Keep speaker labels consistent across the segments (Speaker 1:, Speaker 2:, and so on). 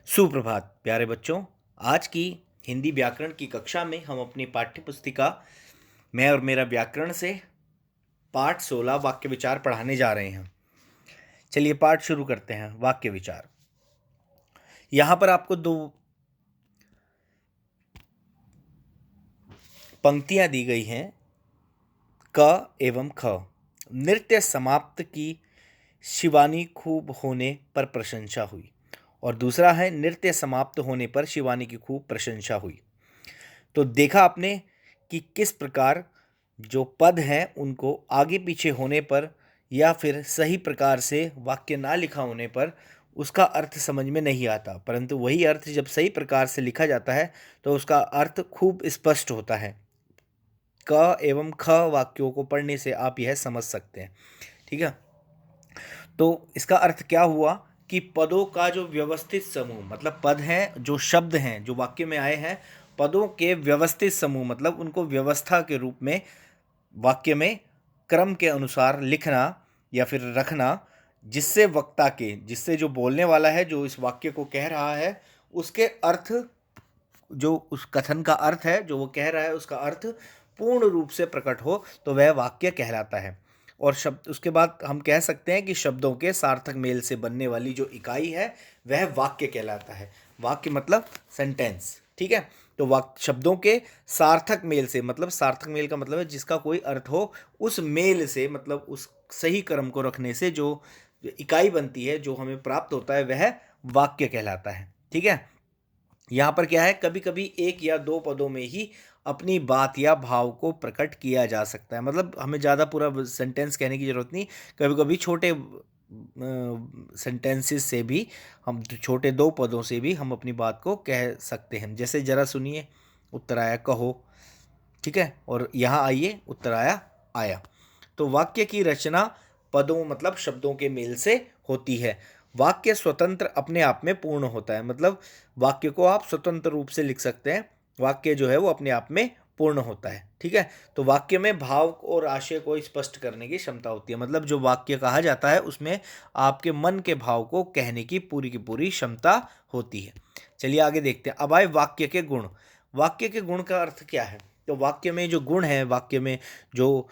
Speaker 1: सुप्रभात प्यारे बच्चों। आज की हिंदी व्याकरण की कक्षा में हम अपनी पाठ्य पुस्तिका मैं और मेरा व्याकरण से पाठ 16 वाक्य विचार पढ़ाने जा रहे हैं। चलिए पाठ शुरू करते हैं। वाक्य विचार। यहाँ पर आपको दो पंक्तियाँ दी गई हैं, क एवं ख। नृत्य समाप्त की, शिवानी खूब होने पर प्रशंसा हुई। और दूसरा है नृत्य समाप्त होने पर शिवानी की खूब प्रशंसा हुई। तो देखा आपने कि किस प्रकार जो पद हैं उनको आगे पीछे होने पर या फिर सही प्रकार से वाक्य ना लिखा होने पर उसका अर्थ समझ में नहीं आता, परंतु वही अर्थ जब सही प्रकार से लिखा जाता है तो उसका अर्थ खूब स्पष्ट होता है। क एवं ख वाक्यों को पढ़ने से आप यह समझ सकते हैं। ठीक है, तो इसका अर्थ क्या हुआ कि पदों का जो व्यवस्थित समूह, मतलब पद हैं, जो शब्द हैं जो वाक्य में आए हैं, पदों के व्यवस्थित समूह मतलब उनको व्यवस्था के रूप में वाक्य में क्रम के अनुसार लिखना या फिर रखना, जिससे वक्ता के, जिससे जो बोलने वाला है, जो इस वाक्य को कह रहा है, उसके अर्थ, जो उस कथन का अर्थ है, जो वो कह रहा है उसका अर्थ पूर्ण रूप से प्रकट हो तो वह वाक्य कहलाता है। और शब्द, उसके बाद हम कह सकते हैं कि शब्दों के सार्थक मेल से बनने वाली जो इकाई है वह वाक्य कहलाता है। वाक्य मतलब सेंटेंस। ठीक है, तो वाक्य शब्दों के सार्थक मेल से, मतलब सार्थक मेल का मतलब है जिसका कोई अर्थ हो, उस मेल से मतलब उस सही क्रम को रखने से जो इकाई बनती है, जो हमें प्राप्त होता है, वह वाक्य कहलाता है। ठीक है, यहाँ पर क्या है, कभी कभी एक या दो पदों में ही अपनी बात या भाव को प्रकट किया जा सकता है। मतलब हमें ज़्यादा पूरा सेंटेंस कहने की ज़रूरत नहीं, कभी कभी छोटे सेंटेंसेस से भी, हम छोटे दो पदों से भी हम अपनी बात को कह सकते हैं। जैसे जरा सुनिए, उत्तर आया कहो। ठीक है, और यहाँ आइए, उत्तर आया आया। तो वाक्य की रचना पदों मतलब शब्दों के मेल से होती है। वाक्य स्वतंत्र अपने आप में पूर्ण होता है, मतलब वाक्य को आप स्वतंत्र रूप से लिख सकते हैं। वाक्य जो है वो अपने आप में पूर्ण होता है। ठीक है, तो वाक्य में भाव और आशय को स्पष्ट करने की क्षमता होती है। मतलब जो वाक्य कहा जाता है उसमें आपके मन के भाव को कहने की पूरी क्षमता होती है। चलिए आगे देखते हैं। अब आए वाक्य के गुण। वाक्य के गुण का अर्थ क्या है? तो वाक्य में जो गुण है, वाक्य में जो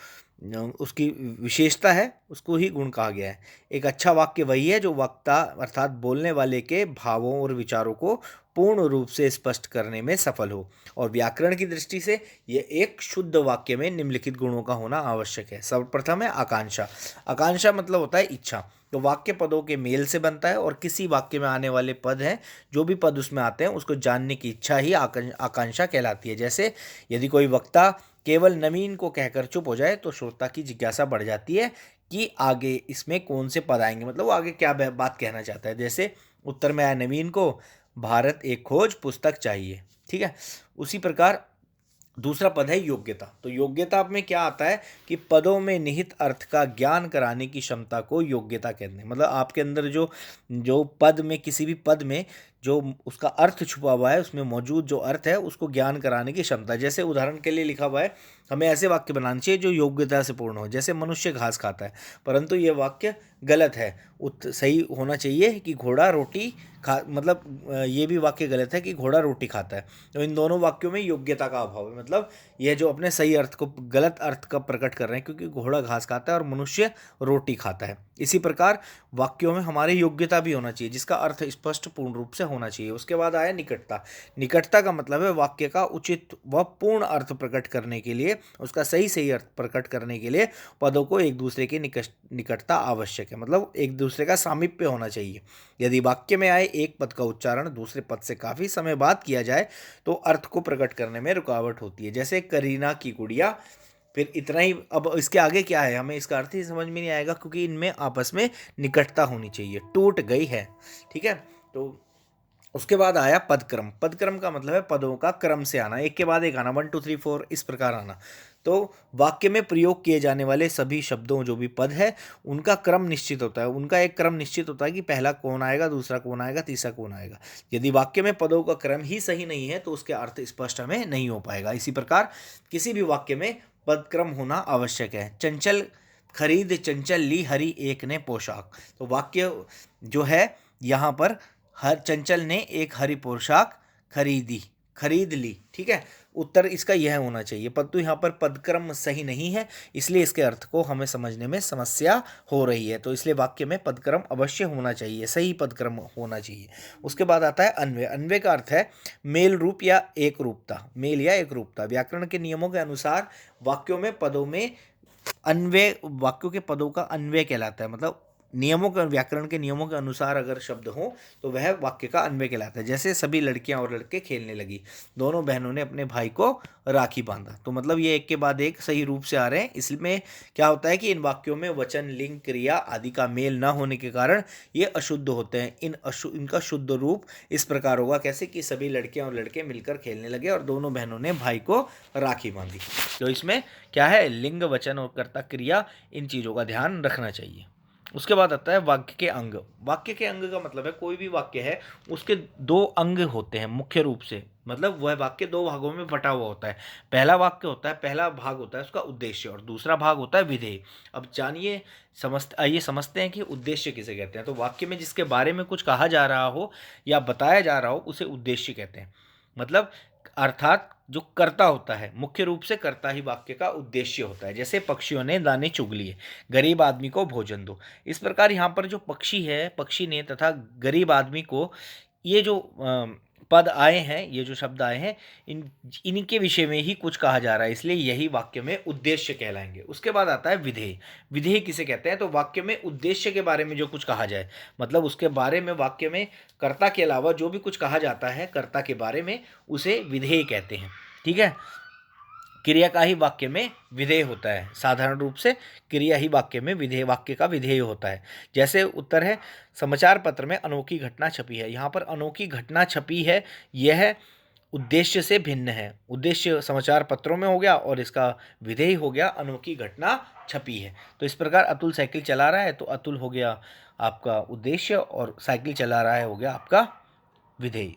Speaker 1: उसकी विशेषता है, उसको ही गुण कहा गया है। एक अच्छा वाक्य वही है जो वक्ता अर्थात बोलने वाले के भावों और विचारों को पूर्ण रूप से स्पष्ट करने में सफल हो। और व्याकरण की दृष्टि से ये एक शुद्ध वाक्य में निम्नलिखित गुणों का होना आवश्यक है। सर्वप्रथम है आकांक्षा। आकांक्षा मतलब होता है इच्छा। तो वाक्य पदों के मेल से बनता है और किसी वाक्य में आने वाले पद हैं, जो भी पद उसमें आते हैं, उसको जानने की इच्छा ही आकांक्षा कहलाती है। जैसे यदि कोई वक्ता केवल नवीन को कहकर चुप हो जाए तो श्रोता की जिज्ञासा बढ़ जाती है कि आगे इसमें कौन से पद आएंगे, मतलब वो आगे क्या बात कहना चाहता है। जैसे उत्तर में आया नवीन को भारत एक खोज पुस्तक चाहिए। ठीक है, उसी प्रकार दूसरा पद है योग्यता। तो योग्यता में क्या आता है कि पदों में निहित अर्थ का ज्ञान कराने की क्षमता को योग्यता कहते हैं। मतलब आपके अंदर जो जो पद में, किसी भी पद में जो उसका अर्थ छुपा हुआ है, उसमें मौजूद जो अर्थ है उसको ज्ञान कराने की क्षमता। जैसे उदाहरण के लिए लिखा हुआ है, हमें ऐसे वाक्य बनाने चाहिए जो योग्यता से पूर्ण हो। जैसे मनुष्य घास खाता है, परंतु ये वाक्य गलत है। सही होना चाहिए कि घोड़ा रोटी खा, मतलब ये भी वाक्य गलत है कि घोड़ा रोटी खाता है। तो इन दोनों वाक्यों में योग्यता का अभाव है। मतलब यह जो अपने सही अर्थ को गलत अर्थ का प्रकट कर रहे हैं, क्योंकि घोड़ा घास खाता है और मनुष्य रोटी खाता है। इसी प्रकार वाक्यों में हमारी योग्यता भी होना चाहिए, जिसका अर्थ स्पष्ट पूर्ण रूप से होना चाहिए। उसके बाद आया निकटता। निकटता का मतलब है वाक्य का उचित व पूर्ण अर्थ प्रकट करने के लिए, उसका सही अर्थ प्रकट करने के लिए पदों को एक दूसरे की निकटता आवश्यक है। मतलब एक दूसरे का सामीप्य होना चाहिए। यदि वाक्य में आए एक पद का उच्चारण दूसरे पद से काफ़ी समय बाद किया जाए तो अर्थ को प्रकट करने में रुकावट होती है। जैसे करीना की गुड़िया, फिर इतना ही। अब इसके आगे क्या है हमें इसका अर्थ ही समझ में नहीं आएगा, क्योंकि इनमें आपस में निकटता होनी चाहिए। टूट गई है। ठीक है, तो उसके बाद आया पदक्रम। पदक्रम का मतलब है पदों का क्रम से आना, एक के बाद एक आना, 1 2 3 4 इस प्रकार आना। तो वाक्य में प्रयोग किए जाने वाले सभी शब्दों, जो भी पद है, उनका क्रम निश्चित होता है। उनका एक क्रम निश्चित होता है कि पहला कौन आएगा, दूसरा कौन आएगा, तीसरा कौन आएगा। यदि वाक्य में पदों का क्रम ही सही नहीं है तो उसके अर्थ स्पष्ट हमें नहीं हो पाएगा। इसी प्रकार किसी भी वाक्य में पदक्रम होना आवश्यक है। चंचल खरीद चंचल ली हरी एक ने पोशाक। तो वाक्य जो है यहाँ पर हर चंचल ने एक हरी पोशाक खरीद ली। ठीक है, उत्तर इसका यह होना चाहिए, परंतु यहाँ पर पदक्रम सही नहीं है, इसलिए इसके अर्थ को हमें समझने में समस्या हो रही है। तो इसलिए वाक्य में पदक्रम अवश्य होना चाहिए, सही पदक्रम होना चाहिए। उसके बाद आता है अन्वय। अन्वय का अर्थ है मेल रूप या एक रूपता, मेल या एक रूपता। व्याकरण के नियमों के अनुसार वाक्यों में पदों में अन्वय, वाक्यों के पदों का अन्वय कहलाता है। मतलब नियमों के, व्याकरण के नियमों के अनुसार अगर शब्द हो तो वह वाक्य का अन्वय कहलाता है। जैसे सभी लड़कियां और लड़के खेलने लगी, दोनों बहनों ने अपने भाई को राखी बांधा। तो मतलब ये एक के बाद एक सही रूप से आ रहे हैं। इसमें क्या होता है कि इन वाक्यों में वचन, लिंग, क्रिया आदि का मेल न होने के कारण ये अशुद्ध होते हैं। इनका शुद्ध रूप इस प्रकार होगा, कैसे कि सभी लड़कियां और लड़के मिलकर खेलने लगे और दोनों बहनों ने भाई को राखी बांधी। तो इसमें क्या है, लिंग, वचन और कर्ता, क्रिया, इन चीज़ों का ध्यान रखना चाहिए। उसके बाद आता है वाक्य के अंग। वाक्य के अंग का मतलब है कोई भी वाक्य है उसके दो अंग होते हैं मुख्य रूप से, मतलब वह वाक्य दो भागों में बटा हुआ होता है। पहला वाक्य होता है, पहला भाग होता है उसका उद्देश्य और दूसरा भाग होता है विधेय। अब जानिए, आइए समझते हैं कि उद्देश्य किसे कहते हैं। तो वाक्य में जिसके बारे में कुछ कहा जा रहा हो या बताया जा रहा हो उसे उद्देश्य कहते हैं। मतलब अर्थात जो कर्ता होता है, मुख्य रूप से कर्ता ही वाक्य का उद्देश्य होता है। जैसे पक्षियों ने दाने चुग लिए, गरीब आदमी को भोजन दो। इस प्रकार यहाँ पर जो पक्षी है, पक्षी ने तथा गरीब आदमी को, ये जो पद आए हैं, ये जो शब्द आए हैं, इनके विषय में ही कुछ कहा जा रहा है, इसलिए यही वाक्य में उद्देश्य कहलाएंगे। उसके बाद आता है विधेय। विधेय किसे कहते हैं, तो वाक्य में उद्देश्य के बारे में जो कुछ कहा जाए, मतलब उसके बारे में वाक्य में कर्ता के अलावा जो भी कुछ कहा जाता है कर्ता के बारे में, उसे विधेय कहते हैं। ठीक है, क्रिया का ही वाक्य में विधेय होता है। साधारण रूप से क्रिया ही वाक्य में विधेय, वाक्य का विधेय होता है। जैसे उत्तर है, समाचार पत्र में अनोखी घटना छपी है। यहाँ पर अनोखी घटना छपी है, यह उद्देश्य से भिन्न है। उद्देश्य समाचार पत्रों में हो गया और इसका विधेय हो गया अनोखी घटना छपी है। तो इस प्रकार अतुल साइकिल चला रहा है, तो अतुल हो गया आपका उद्देश्य और साइकिल चला रहा है हो गया आपका विधेय।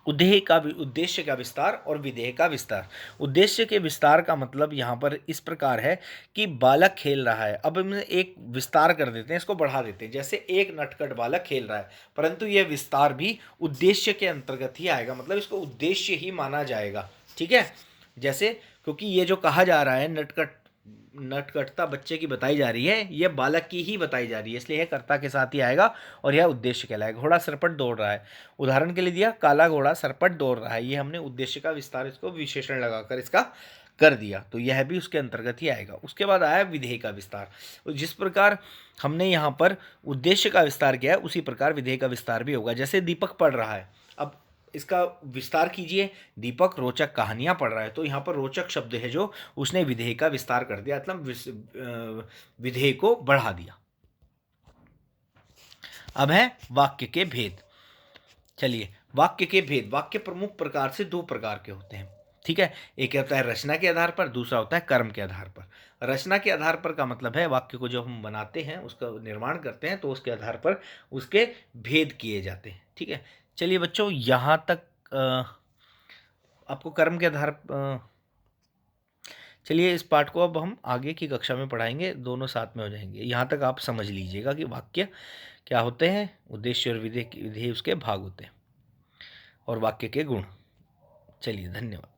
Speaker 1: उद्देश्य का विस्तार और विधेय का विस्तार। उद्देश्य के विस्तार का मतलब यहाँ पर इस प्रकार है कि बालक खेल रहा है। अब हम एक विस्तार कर देते हैं, इसको बढ़ा देते हैं। जैसे एक नटखट बालक खेल रहा है, परंतु यह विस्तार भी उद्देश्य के अंतर्गत ही आएगा, मतलब इसको उद्देश्य ही माना जाएगा। ठीक है, जैसे क्योंकि ये जो कहा जा रहा है नटखटता बच्चे की बताई जा रही है, यह बालक की ही बताई जा रही है, इसलिए यह कर्ता के साथ ही आएगा और यह उद्देश्य कहलाएगा। घोड़ा सरपट दौड़ रहा है, उदाहरण के लिए दिया काला घोड़ा सरपट दौड़ रहा है, ये हमने उद्देश्य का विस्तार, इसको विशेषण लगाकर इसका कर दिया, तो यह भी उसके अंतर्गत ही आएगा। उसके बाद आया विधेय का विस्तार। जिस प्रकार हमने यहाँ पर उद्देश्य का विस्तार किया है उसी प्रकार विधेय का विस्तार भी होगा। जैसे दीपक पढ़ रहा है, अब इसका विस्तार कीजिए, दीपक रोचक कहानियां पढ़ रहा है, तो यहाँ पर रोचक शब्द है जो उसने विधेय का विस्तार कर दिया, मतलब विधेय को बढ़ा दिया। अब है वाक्य के भेद। चलिए, वाक्य के भेद। वाक्य प्रमुख प्रकार से दो प्रकार के होते हैं। ठीक है, एक होता है रचना के आधार पर, दूसरा होता है कर्म के आधार पर। रचना के आधार पर का मतलब है वाक्य को जब हम बनाते हैं, उसका निर्माण करते हैं, तो उसके आधार पर उसके भेद किए जाते हैं। ठीक है, चलिए बच्चों, यहाँ तक आपको कर्म के आधार, चलिए इस पाठ को अब हम आगे की कक्षा में पढ़ाएंगे, दोनों साथ में हो जाएंगे। यहाँ तक आप समझ लीजिएगा कि वाक्य क्या होते हैं, उद्देश्य और विधेय उसके भाग होते हैं और वाक्य के गुण। चलिए, धन्यवाद।